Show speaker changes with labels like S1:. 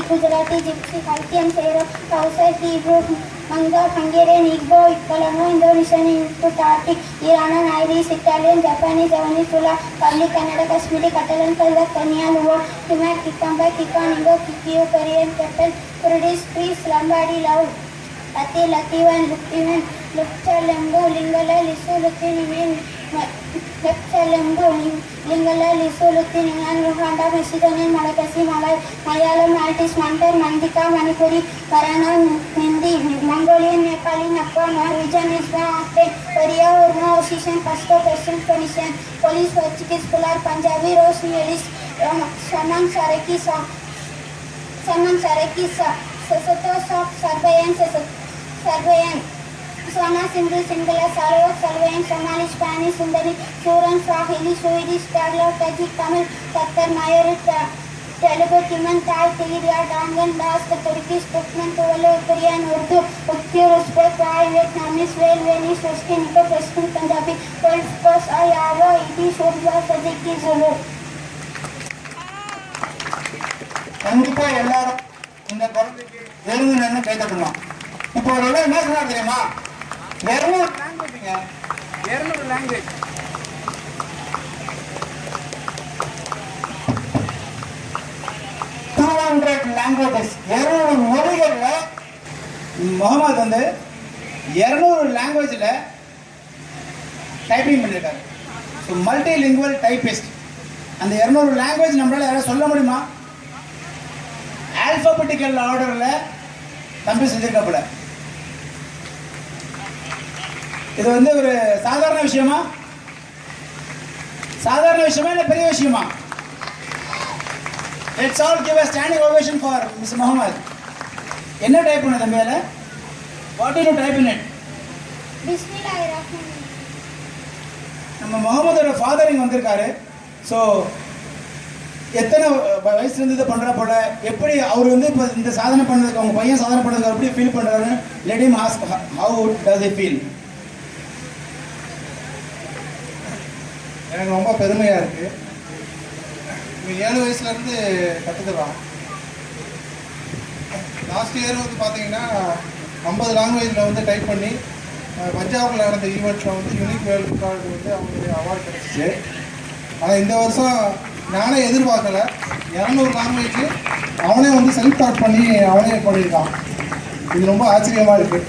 S1: Gujarati, Gypsy, Haitian, Sero, Hausa, Hebrew, Manga, Hungarian, Igbo, Italiano, Indonesian, Tatic, Iranian, Irish, Italian, Japanese, Javanese, Tula, Pali, Kannada, Kashmiri, Catalan, Kazakh, Kenyan, Luo, Khmer, Kikamba, Kikan, Igbo, Kikyo, Korean, Keppel, Kurdish, Greece, Lombardi, Lao, Lati, Lativan, Lutivan, Lukchalembo, Lingala, Lisu, Lutin, Lukchalembo, Lingala, Lisu, Lutin, Rwanda, Macedonian, Malagasy, Malayalam, Maltese, Mantar, Mandika, Manipuri, Karana, Hindi, Mongolian, Nepali, Nepal, Norwegian, Israel, Korea, Urma, Ossetian, Pashto, Persian, Phoenician, Polish, Portuguese, Polar, Punjabi, Rosinyalis, Saman, Saraki, Sosoto, Serbian, Sona, Sindhu, Singala, Sarawak, Salvayan, Somali, Spanish, Sundari, Suran, Swahili, Swedish, Tagalog, Tajik, Tamil, Tatar, Mayur, Telugu, Timan, Thai, Tiria, Dangan, Basque, Turkish, Turkmen, Tuvalu, Korean, Urdu, Uzbek, Uzbek, Thai, Vietnamese, Vietnamese, Russian, Russian, Punjabi, Coast, Ayawa, Yiddish, Urdu, Tajiki, Zulu.
S2: கண்டிப்பா எல்லாரும் இந்த குழந்தைக்கு வெறும் கை தட்டணும். இப்போ ஒரு என்ன சொன்னார் தெரியுமா? 200 லாங்குவேஜ்ங்க, 200 லாங்குவேஜ். 200 லாங்குவேஜஸ், 200 மொழிகள்ல முகமது வந்து 200 லாங்குவேஜ்ல டைப்பிங் பண்ணியிருக்காரு. So multi lingual typist. அந்த 200 லாங்குவேஜ் நம்மளால யாராவது சொல்ல முடியுமா? ஆல்பபெட்டிக்கல் ஆர்டர்ல தம்பி செஞ்சிருக்கப்பட. இது வந்து ஒரு சாதாரண விஷயமா இல்ல பெரிய விஷயமா? Let's all give a standing ovation for Mr. Muhammad. என்ன டைப் பண்ண தம்பி? அதுல what did you type in it?
S1: பிஸ்மில்லாஹிர்ரஹ்மானிர்.
S2: நம்ம முகமதோட ஃபாதர் இங்க வந்திருக்காரு. ஸோ எத்தனை வயசுல இருந்து இதை பண்ற போல, எப்படி அவர் வந்து இப்போ இந்த சாதனை பண்ணதுக்கு, அவங்க பையன் சாதனை பண்ணதுக்கு எப்படி ஃபீல் பண்றாருன்னு let him ask how does he feel.
S3: எனக்கு ரொம்ப பெருமையா இருக்கு. 7 வயசுல இருந்து கத்துக்கிறோம். லாஸ்ட் இயர் வந்து பார்த்தீங்கன்னா 50 லாங்குவேஜில் வந்து டைப் பண்ணி பஞ்சாபில் நடந்த ஈவெண்ட்ஸில் வந்து யூனிக் வேர்ல்டு ரெக்கார்டு வந்து அவங்களுக்கு அவார்டு கிடைச்சிச்சு. ஆனால் இந்த வருஷம் நானே எதிர்பார்க்கல, 200 லாங்குவேஜ் அவனே வந்து செல்ஃப் டாட் பண்ணி அவனே பண்ணியிருக்கான். இது ரொம்ப ஆச்சரியமாக இருக்குது.